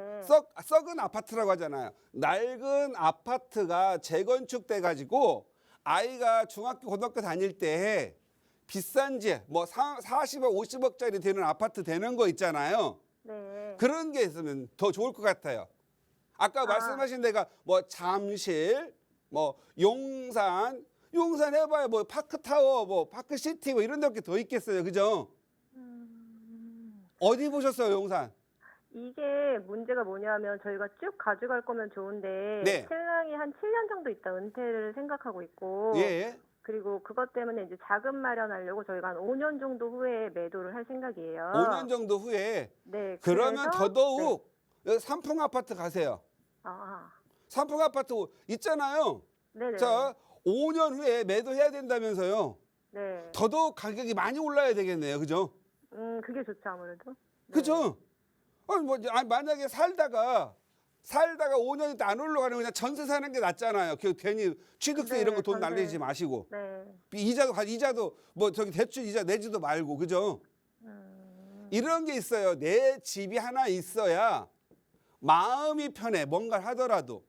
썩은 아파트라고 하잖아요. 낡은 아파트가 재건축돼 가지고 아이가 중학교 고등학교 다닐 때 비싼 집, 뭐 40억 50억짜리 되는 아파트 되는 거 있잖아요. 네. 그런 게 있으면 더 좋을 것 같아요. 아까 말씀하신 데가 뭐 잠실, 뭐 용산 해봐야 뭐 파크타워, 뭐 파크시티 뭐 이런 데밖에 더 있겠어요, 그죠? 어디 보셨어요, 용산? 이게 문제가 뭐냐면 저희가 쭉 가져갈 거면 좋은데 네. 신랑이 한 7년 정도 있다 은퇴를 생각하고 있고 예. 그리고 그것 때문에 이제 자금 마련하려고 저희가 한 5년 정도 후에 매도를 할 생각이에요. 5년 정도 후에 네. 그러면 그래서- 더더욱 여기 삼풍 아파트 가세요. 삼풍 아파트 있잖아요. 네네. 자, 5년 후에 매도해야 된다면서요. 네. 더더욱 가격이 많이 올라야 되겠네요. 그죠? 그게 좋죠 아무래도. 네. 그죠? 만약에 살다가 5년 있다 안 올라가는 그냥 전세 사는 게 낫잖아요. 그 괜히 취득세 네, 이런 거 돈 전세. 날리지 마시고. 네. 이자도 뭐 저기 대출 이자 내지도 말고. 그죠? 이런 게 있어요. 내 집이 하나 있어야 마음이 편해. 뭔가를 하더라도.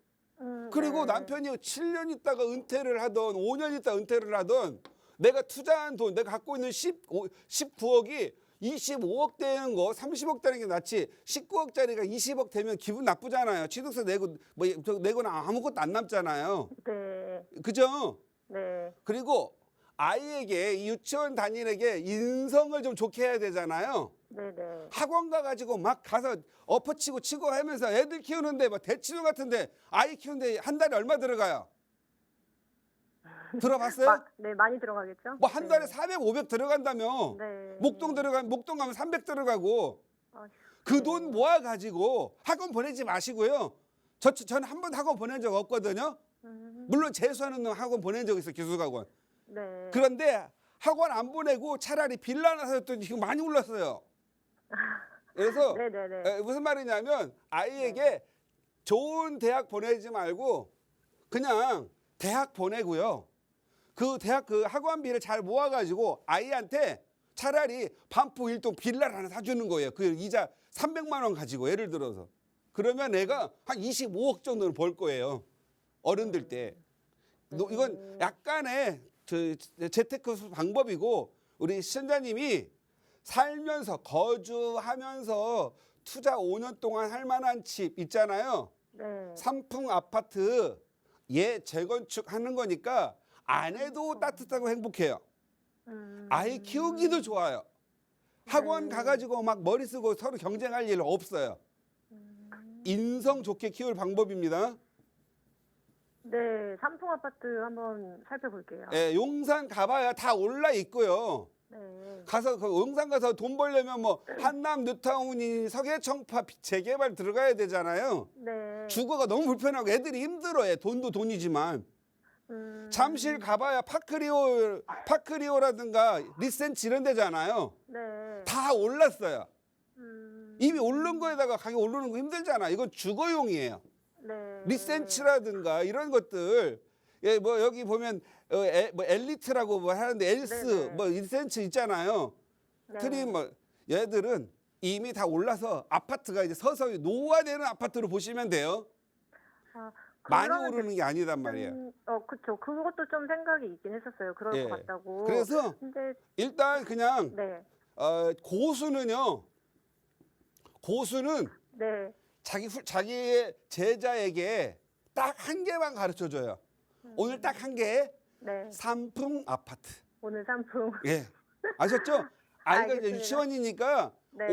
그리고 네. 남편이 7년 있다가 은퇴를 하던 5년 있다 은퇴를 하던 내가 투자한 돈, 내가 갖고 있는 19억이 25억 되는 거 30억 되는 게 낫지 19억짜리가 20억 되면 기분 나쁘잖아요. 취득세 내고 뭐 내고는 아무것도 안 남잖아요. 네. 그죠? 네. 그리고 아이에게 이 유치원 다니에게 인성을 좀 좋게 해야 되잖아요. 네네. 학원 가가지고 막 가서 엎어치고 치고 하면서 애들 키우는데 뭐 대치동 같은데 아이 키우는데 한 달에 얼마 들어가요? 들어봤어요? 네, 많이 들어가겠죠? 뭐 한 달에 400, 500 들어간다며. 네. 목동 가면 300 들어가고 아휴, 그 돈 모아 가지고 학원 보내지 마시고요. 저는 한 번 학원 보낸 적 없거든요. 물론 재수하는 놈 학원 보낸 적 있어 기숙학원. 네. 그런데 학원 안 보내고 차라리 빌라 하나 샀더니 지금 많이 올랐어요. 그래서 네네네. 무슨 말이냐면 아이에게 좋은 대학 보내지 말고 그냥 대학 보내고요. 그 대학 그 학원비를 잘 모아가지고 아이한테 차라리 반포 일동 빌라를 하나 사주는 거예요. 그 이자 300만 원 가지고 예를 들어서. 그러면 애가 한 25억 정도는 벌 거예요. 어른들 때. 이건 약간의 재테크 방법이고 우리 시청자님이 살면서 거주하면서 투자 5년 동안 할 만한 집 있잖아요. 네. 삼풍 아파트 재건축하는 거니까 안 해도 따뜻하고 행복해요. 아이 키우기도 좋아요. 학원 가가지고 막 머리 쓰고 서로 경쟁할 일 없어요. 인성 좋게 키울 방법입니다. 네, 삼풍 아파트 한번 살펴볼게요. 예, 용산 가봐야 다 올라 있고요. 네. 가서 그 용산 가서 돈 벌려면 뭐 한남 뉴타운이 서계청파 재개발 들어가야 되잖아요. 네. 주거가 너무 불편하고 애들이 힘들어해. 돈도 돈이지만. 잠실 가봐야 파크리오라든가 리센치 이런 데잖아요. 네. 다 올랐어요. 음, 이미 오른 거에다가 가격 오르는 거 힘들잖아. 이건 주거용이에요. 네. 리센치라든가 이런 것들. 예, 뭐 여기 보면 뭐 엘리트라고 뭐 하는데 엘스 네네. 뭐 리센치 있잖아요. 네. 트림 뭐 얘들은 이미 다 올라서 아파트가 이제 서서히 노후화되는 아파트로 보시면 돼요. 아, 많이 그러면 오르는 게 아니단 말이에요. 그쵸. 그것도 좀 생각이 있긴 했었어요. 그럴 예. 것 같다고. 그래서 근데, 일단 그냥 네. 고수는 네. 자기의 제자에게 딱 한 개만 가르쳐 줘요. 오늘 딱 한 개. 네. 삼풍 아파트. 오늘 상품. 예. 아셨죠? 아이가 이제 알겠습니다. 유치원이니까 네.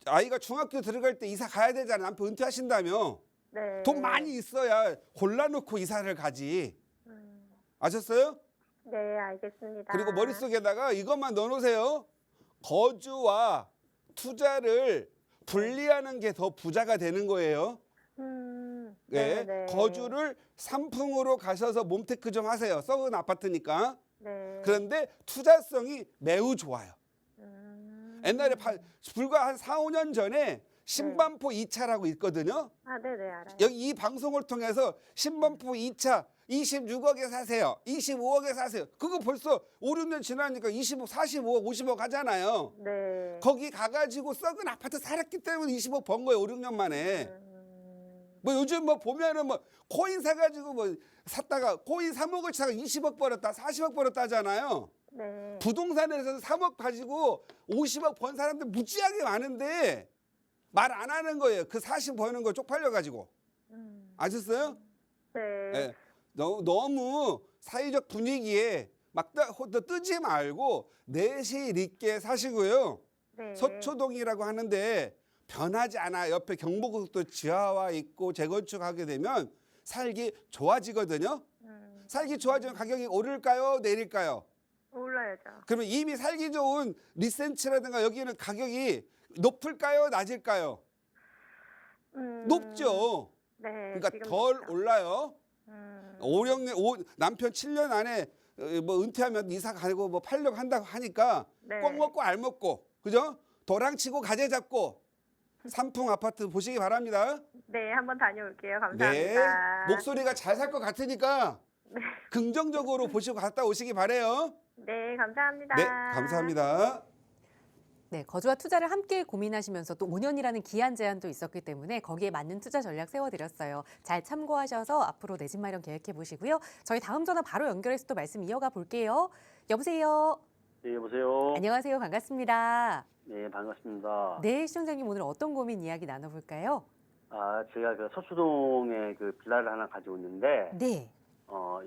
아이가 중학교 들어갈 때 이사 가야 되잖아. 남편 은퇴하신다며. 네. 돈 많이 있어야 골라놓고 이사를 가지. 음, 아셨어요? 네, 알겠습니다. 그리고 머릿속에다가 이것만 넣어놓으세요. 거주와 투자를 분리하는 게 더 부자가 되는 거예요. 예. 네. 거주를 삼풍으로 가셔서 몸테크 좀 하세요. 썩은 아파트니까. 네. 그런데 투자성이 매우 좋아요. 옛날에 불과 한 4, 5년 전에 신반포 2차라고 있거든요. 아, 네네, 알아요. 여기 이 방송을 통해서 신반포 2차 26억에 사세요. 25억에 사세요. 그거 벌써 5, 6년 지나니까 25, 45억, 50억 하잖아요. 네. 거기 가가지고 썩은 아파트 살았기 때문에 20억 번 거예요. 5, 6년 만에. 뭐 요즘 뭐 보면은 뭐 코인 사가지고 뭐 샀다가 코인 3억을 사가 20억 벌었다, 40억 벌었다 하잖아요. 네. 부동산에서 3억 가지고 50억 번 사람들 무지하게 많은데 말 안 하는 거예요. 그 40 버는 거 쪽팔려 가지고. 아셨어요? 네. 예. 너무 사회적 분위기에 막 뜨지 말고 내실 있게 사시고요. 네. 서초동이라고 하는데 변하지 않아. 옆에 경부고속도 지하화 있고 재건축하게 되면 살기 좋아지거든요. 살기 좋아지면 가격이 오를까요? 내릴까요? 올라야죠. 그러면 이미 살기 좋은 리센치라든가 여기는 가격이 높을까요? 낮을까요? 높죠. 네. 그러니까 지금 덜 높죠. 올라요. 남편 7년 안에 뭐 은퇴하면 이사 가고 뭐 팔려고 한다고 하니까 네. 꼭 먹고 알 먹고 그죠? 도랑치고 가재 잡고 삼풍 아파트 보시기 바랍니다. 네, 한번 다녀올게요. 네, 감사합니다. 목소리가 잘 살 것 같으니까 네. 긍정적으로 보시고 갔다 오시기 바래요. 네, 감사합니다. 네, 감사합니다. 네, 거주와 투자를 함께 고민하시면서 또 5년이라는 기한 제한도 있었기 때문에 거기에 맞는 투자 전략 세워드렸어요. 잘 참고하셔서 앞으로 내 집 마련 계획해 보시고요. 저희 다음 전화 바로 연결해서 또 말씀 이어가 볼게요. 여보세요. 네, 여보세요. 안녕하세요. 반갑습니다. 네, 반갑습니다. 네, 시청자님 오늘 어떤 고민 이야기 나눠볼까요? 제가 그 서초동에 그 빌라를 하나 가지고 있는데, 네,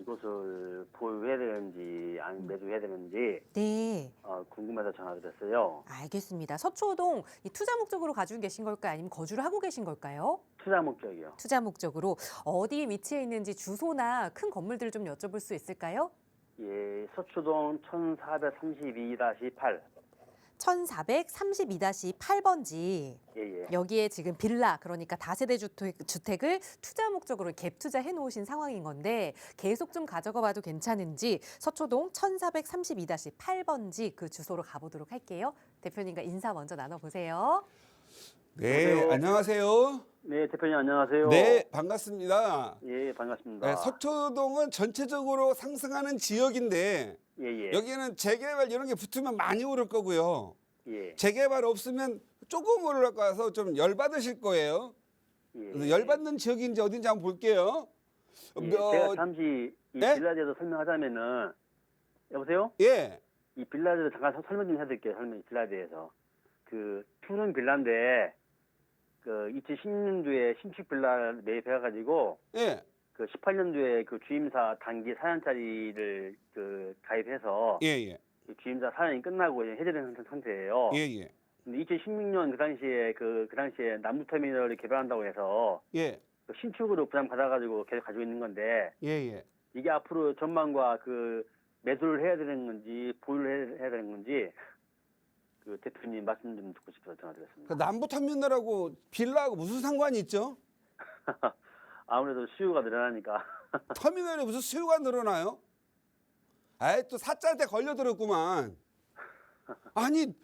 이곳을 보유해야 되는지, 아니면 매도해야 되는지, 네. 궁금해서 전화드렸어요. 알겠습니다. 서초동 이 투자 목적으로 가지고 계신 걸까요? 아니면 거주를 하고 계신 걸까요? 투자 목적이요. 투자 목적으로 어디에 위치해 있는지 주소나 큰 건물들을 좀 여쭤볼 수 있을까요? 예, 서초동 1432-8. 1432-8번지. 예, 예. 여기에 지금 빌라, 그러니까 다세대 주택을 투자 목적으로 갭 투자해 놓으신 상황인 건데 계속 좀 가져가 봐도 괜찮은지 서초동 1432-8번지 그 주소로 가보도록 할게요. 대표님과 인사 먼저 나눠보세요. 네, 여보세요? 안녕하세요. 네, 대표님 안녕하세요. 네, 반갑습니다. 예, 반갑습니다. 네, 서초동은 전체적으로 상승하는 지역인데 예, 예. 여기는 재개발 이런 게 붙으면 많이 오를 거고요. 예. 재개발 없으면 조금 오를 거라서 좀 열받으실 거예요. 예. 그래서 열받는 지역인지 어딘지 한번 볼게요. 예, 제가 잠시 이 네? 빌라에 대해서 설명하자면은, 여보세요? 예, 이 빌라에 대해서 잠깐 설명 좀 해드릴게요. 빌라에 대해서. 그 투룸 빌라인데 그 2016년도에 신축 빌라를 매입해가지고 예, 그 18년도에 그 주임사 단기 4년짜리를 그 가입해서 예, 예, 그 주임사 4년이 끝나고 이제 해제된 상태예요. 예, 예, 근데 2016년 그 당시에 그 당시에 남부터미널을 개발한다고 해서 예, 그 신축으로 부담 받아가지고 계속 가지고 있는 건데 예, 예. 이게 앞으로 전망과 그 매도를 해야 되는 건지 보유를 해야 되는 건지 그 대표님 말씀 좀 듣고 싶어서 그 전화드렸습니다. 남부터미널하고 빌라하고 무슨 상관이 있죠? 아무래도 수요가 늘어나니까. 터미널에 무슨 수요가 늘어나요? 아이 또 사자한테 걸려들었구만. 아니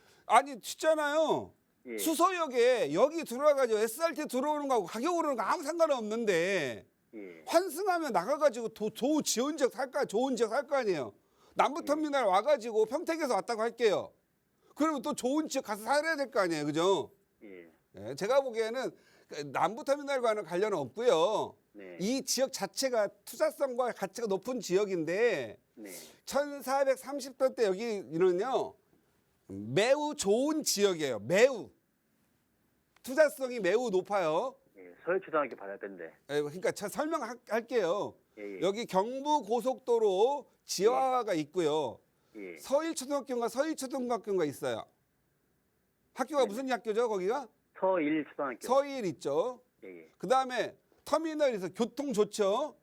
진짜나요. 예. 수서역에 여기 들어와가지고 SRT 들어오는 거하고 가격 오르는 거 아무 상관 없는데 예. 환승하면 나가가지고 좋은 지원 지역 좋은 지역 살 거 아니에요. 남부터미널 와가지고 평택에서 왔다고 할게요. 그러면 또 좋은 지역 가서 살아야 될 거 아니에요, 그죠? 예. 예, 제가 보기에는 남부터미널과는 관련은 없고요. 네. 이 지역 자체가 투자성과 가치가 높은 지역인데 네. 1430도 대 여기는요 매우 좋은 지역이에요. 매우 투자성이 매우 높아요. 예. 서해초등학교 받았던데. 예, 그러니까 제가 설명할게요. 예. 예. 여기 경부 고속도로 지하화가 있고요. 예. 서일초등학교인가 서희초등학교인가 있어요. 학교가 네네. 무슨 학교죠? 거기가 서일초등학교. 서일 있죠. 예. 그 다음에 터미널에서 교통 좋죠.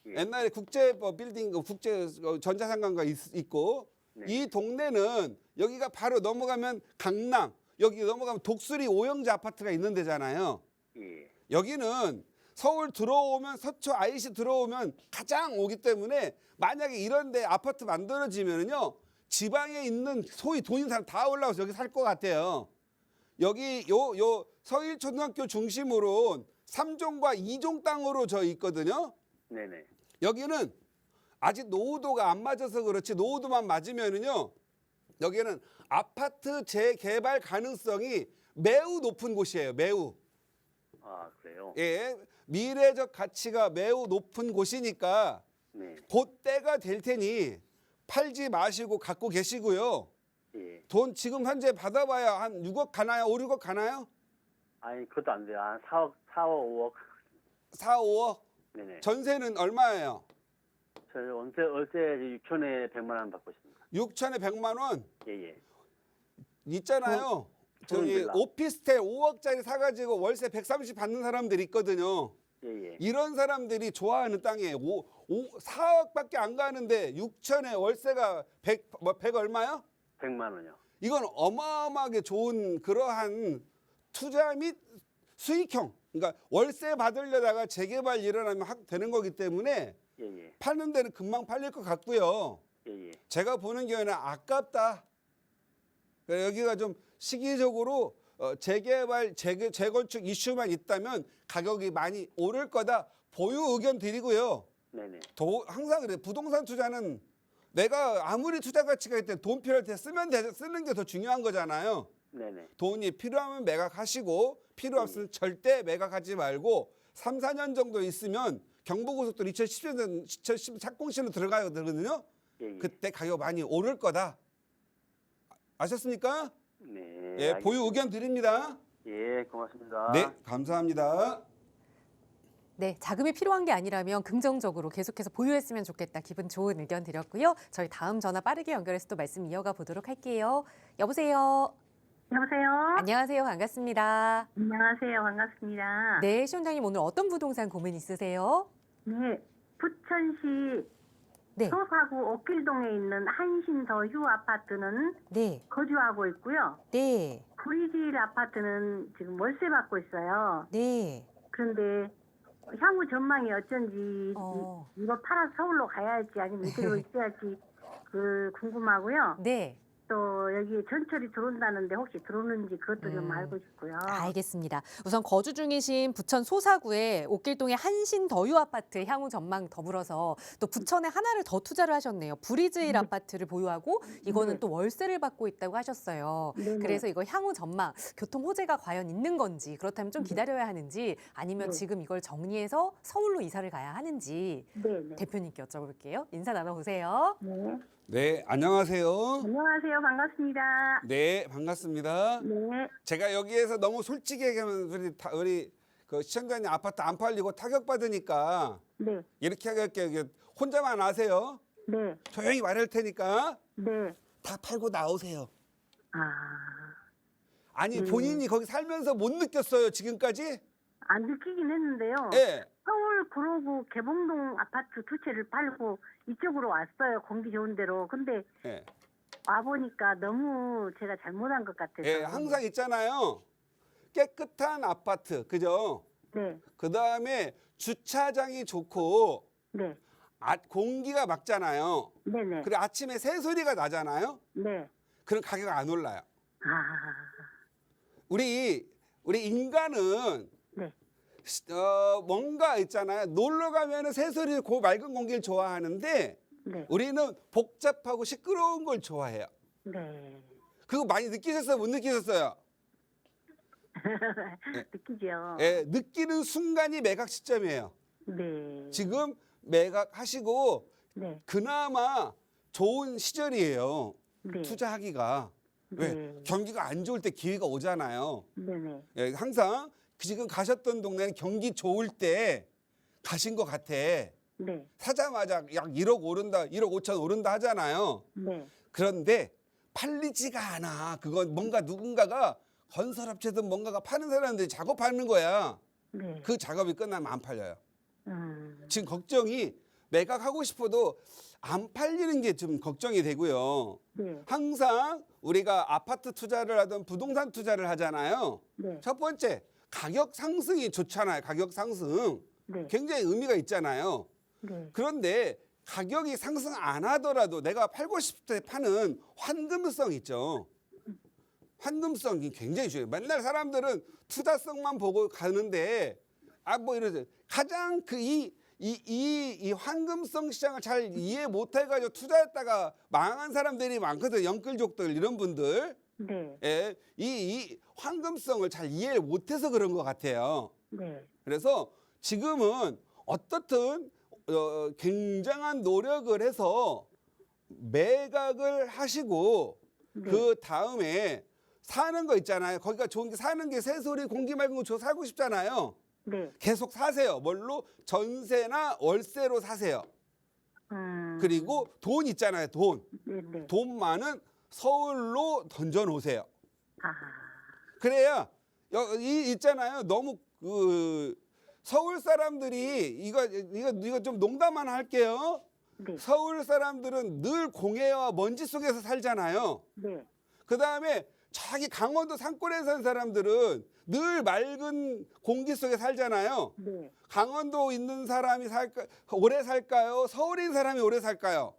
예. 옛날에 국제 빌딩, 국제 전자상가가 있고 네. 이 동네는 여기가 바로 넘어가면 강남, 여기 넘어가면 독수리 오영재 아파트가 있는 데잖아요. 예. 여기는 서울 들어오면 서초 IC 들어오면 가장 오기 때문에 만약에 이런 데 아파트 만들어지면은요 지방에 있는 소위 돈 있는 사람 다 올라와서 여기 살 것 같아요. 여기 요 서일초등학교 중심으로 3종과 2종 땅으로 저 있거든요. 네네. 여기는 아직 노후도가 안 맞아서 그렇지 노후도만 맞으면은요 여기는 아파트 재개발 가능성이 매우 높은 곳이에요. 매우. 아, 그래요? 예, 미래적 가치가 매우 높은 곳이니까 네. 곧 때가 될 테니 팔지 마시고 갖고 계시고요. 예. 돈 지금 현재 받아봐야 한 6억 가나요? 5, 6억 가나요? 아니, 그것도 안 돼요. 한 4억, 5억. 4, 5억? 네네. 전세는 얼마예요? 저 월세 6천에 100만 원 받고 있습니다. 6천에 100만 원? 예, 예. 있잖아요. 저기 빌라. 오피스텔 5억짜리 사가지고 월세 130 받는 사람들 있거든요. 예, 예. 이런 사람들이 좋아하는 땅이에요. 4억밖에 안 가는데 6천에 월세가 100 얼마요? 100만 원이요. 이건 어마어마하게 좋은 그러한 투자 및 수익형. 그러니까 월세 받으려다가 재개발 일어나면 되는 거기 때문에 예, 예. 파는 데는 금방 팔릴 것 같고요. 예, 예. 제가 보는 경우에는 아깝다. 그러니까 여기가 좀 시기적으로 재개발, 재건축 이슈만 있다면 가격이 많이 오를 거다. 보유 의견 드리고요. 네네. 항상 그래. 부동산 투자는 내가 아무리 투자 가치가 있든 돈 필요할 때 쓰는 게 더 중요한 거잖아요. 네네. 돈이 필요하면 매각하시고 필요 없으면 절대 매각하지 말고 3, 4년 정도 있으면 경부고속도로 2010년, 2010 들어가야 되거든요. 예, 예. 그때 가격 많이 오를 거다. 아셨습니까? 네. 예, 알겠습니다. 보유 의견 드립니다. 예, 고맙습니다. 네, 감사합니다. 네, 자금이 필요한 게 아니라면 긍정적으로 계속해서 보유했으면 좋겠다. 기분 좋은 의견 드렸고요. 저희 다음 전화 빠르게 연결해서 또 말씀 이어가 보도록 할게요. 여보세요. 여보세요? 안녕하세요. 반갑습니다. 안녕하세요. 반갑습니다. 네, 시원장님 오늘 어떤 부동산 고민 있으세요? 네, 부천시 네, 소사구 옥길동에 있는 한신더휴 아파트는 네, 거주하고 있고요. 네, 브리질 아파트는 지금 월세 받고 있어요. 네. 그런데 향후 전망이 어쩐지 어. 이거 팔아서 서울로 가야 할지 아니면 이대로 있어야지 궁금하고요. 네. 또 여기 전철이 들어온다는데 혹시 들어오는지 그것도 좀 알고 싶고요. 알겠습니다. 우선 거주 중이신 부천 소사구의 옥길동의 한신 더휴 아파트 향후 전망 더불어서 또 부천에 하나를 더 투자를 하셨네요. 브리즈힐 아파트를 보유하고 이거는 네. 또 월세를 받고 있다고 하셨어요. 네네. 그래서 이거 향후 전망, 교통 호재가 과연 있는 건지 그렇다면 좀 기다려야 하는지 아니면 네. 지금 이걸 정리해서 서울로 이사를 가야 하는지 네네. 대표님께 여쭤볼게요. 인사 나눠보세요. 네. 네, 안녕하세요. 안녕하세요. 반갑습니다. 네, 반갑습니다. 네. 제가 여기에서 너무 솔직히 얘기하면 우리 그 시청자님 아파트 안 팔리고 타격 받으니까 네. 이렇게 할게요. 혼자만 아세요. 네. 조용히 말할 테니까 네. 다 팔고 나오세요. 아, 아니 본인이 거기 살면서 못 느꼈어요 지금까지? 안 느끼긴 했는데요. 예. 서울 구로구 개봉동 아파트 두 채를 팔고 이쪽으로 왔어요. 공기 좋은 데로. 근데 예. 와보니까 너무 제가 잘못한 것 같아서. 예, 항상 있잖아요. 깨끗한 아파트, 그죠? 네. 그 다음에 주차장이 좋고 네. 공기가 맑잖아요. 네네. 그리고 아침에 새소리가 나잖아요. 네. 그럼 가격 안 올라요. 아, 우리 인간은 네. 뭔가 있잖아요. 놀러 가면은 새소리, 고 맑은 공기를 좋아하는데 네. 우리는 복잡하고 시끄러운 걸 좋아해요. 네. 그거 많이 느끼셨어요? 못 느끼셨어요? 느끼죠. 예, 느끼는 순간이 매각 시점이에요. 네. 지금 매각하시고 네. 그나마 좋은 시절이에요. 네. 투자하기가. 왜? 네. 경기가 안 좋을 때 기회가 오잖아요. 네네. 예, 항상 지금 가셨던 동네는 경기 좋을 때 가신 것 같아. 네. 사자마자 약 1억 오른다, 1억 5천 오른다 하잖아요. 네. 그런데 팔리지가 않아. 그건 뭔가 누군가가 건설업체든 뭔가가 파는 사람들이 작업하는 거야. 네. 그 작업이 끝나면 안 팔려요. 음. 지금 걱정이 매각하고 싶어도 안 팔리는 게 좀 걱정이 되고요. 네. 항상 우리가 아파트 투자를 하든 부동산 투자를 하잖아요. 네. 첫 번째, 가격 상승이 좋잖아요. 가격 상승. 네. 굉장히 의미가 있잖아요. 네. 그런데 가격이 상승 안 하더라도 내가 팔고 싶을 때 파는 환금성 있죠. 환금성이 굉장히 중요해요. 맨날 사람들은 투자성만 보고 가는데 뭐 이러죠. 가장 이 황금성 시장을 잘 이해 못 해가지고 투자했다가 망한 사람들이 많거든. 영끌족들 이런 분들. 네. 예, 이 황금성을 잘 이해 못해서 그런 것 같아요. 네. 그래서 지금은 어떻든 굉장한 노력을 해서 매각을 하시고 네. 그 다음에 사는 거 있잖아요. 거기가 좋은 게 사는 게 새소리 공기 맑은 거 저 살고 싶잖아요. 네. 계속 사세요. 뭘로? 전세나 월세로 사세요. 그리고 돈 있잖아요. 돈. 네네. 돈만은 서울로 던져 놓으세요. 아. 그래야 있잖아요. 너무 서울 사람들이 이거 좀 농담만 할게요. 네. 서울 사람들은 늘 공해와 먼지 속에서 살잖아요. 네. 그다음에 저기 강원도 산골에 사는 사람들은 늘 맑은 공기 속에 살잖아요. 네. 강원도 있는 사람이 오래 살까요? 서울에 있는 사람이 오래 살까요?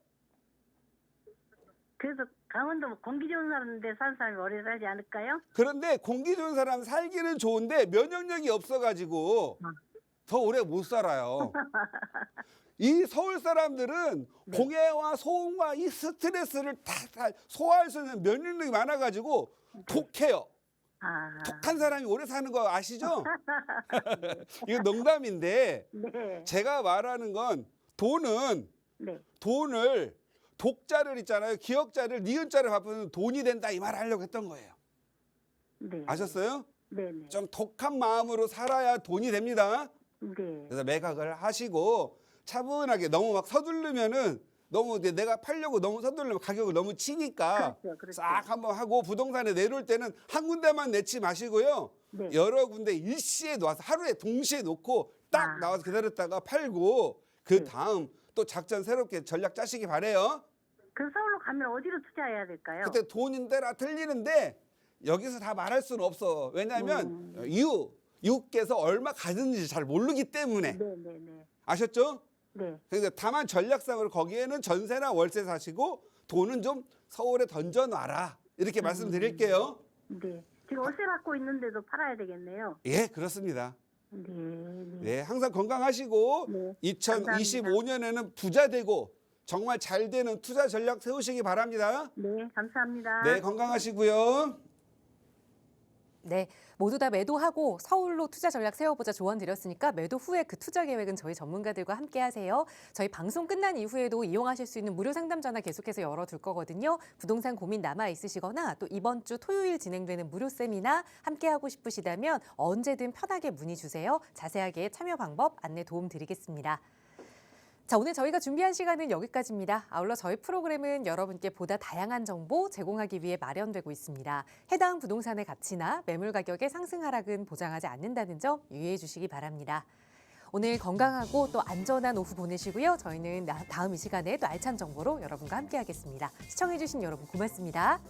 그래서 강원도 공기 좋은 사람인데 사는 사람이 오래 살지 않을까요? 그런데 공기 좋은 사람 살기는 좋은데 면역력이 없어가지고 더 오래 못 살아요. 이 서울 사람들은 네. 공해와 소음과 이 스트레스를 다 소화할 수 있는 면역력이 많아가지고 독해요. 아. 독한 사람이 오래 사는 거 아시죠? 이거 농담인데 네. 제가 말하는 건 돈은 네. 돈을 독자를 있잖아요. 기억자를 니은자를 바꾸면 돈이 된다 이 말 하려고 했던 거예요. 네. 아셨어요? 네네. 좀 독한 마음으로 살아야 돈이 됩니다. 네. 그래서 매각을 하시고 차분하게 너무 막 서두르면은 너무 내가 팔려고 너무 서두르면 가격을 너무 치니까 그렇죠, 그렇죠. 싹 한번 하고 부동산에 내놓을 때는 한 군데만 내지 마시고요. 네. 여러 군데 일시에 놓아서 하루에 동시에 놓고 딱 아. 나와서 기다렸다가 팔고 그 네. 다음 또 작전 새롭게 전략 짜시기 바래요. 그 서울로 가면 어디로 투자해야 될까요? 그때 돈인데라 틀리는데 여기서 다 말할 수는 없어. 왜냐하면 유께서 얼마 가졌는지 잘 모르기 때문에. 네네네. 아셨죠? 네. 그러니까 다만 전략상으로 거기에는 전세나 월세 사시고 돈은 좀 서울에 던져놔라. 이렇게 말씀드릴게요. 네. 지금 월세 받고 있는데도 팔아야 되겠네요. 예, 그렇습니다. 네. 네, 항상 건강하시고 네, 2025년에는 부자 되고 정말 잘 되는 투자 전략 세우시기 바랍니다. 네, 감사합니다. 네, 건강하시고요. 네, 모두 다 매도하고 서울로 투자 전략 세워보자 조언 드렸으니까 매도 후에 그 투자 계획은 저희 전문가들과 함께 하세요. 저희 방송 끝난 이후에도 이용하실 수 있는 무료 상담 전화 계속해서 열어둘 거거든요. 부동산 고민 남아 있으시거나 또 이번 주 토요일 진행되는 무료 세미나 함께 하고 싶으시다면 언제든 편하게 문의 주세요. 자세하게 참여 방법 안내 도움 드리겠습니다. 자, 오늘 저희가 준비한 시간은 여기까지입니다. 아울러 저희 프로그램은 여러분께 보다 다양한 정보 제공하기 위해 마련되고 있습니다. 해당 부동산의 가치나 매물 가격의 상승 하락은 보장하지 않는다는 점 유의해 주시기 바랍니다. 오늘 건강하고 또 안전한 오후 보내시고요. 저희는 다음 이 시간에 또 알찬 정보로 여러분과 함께하겠습니다. 시청해 주신 여러분 고맙습니다.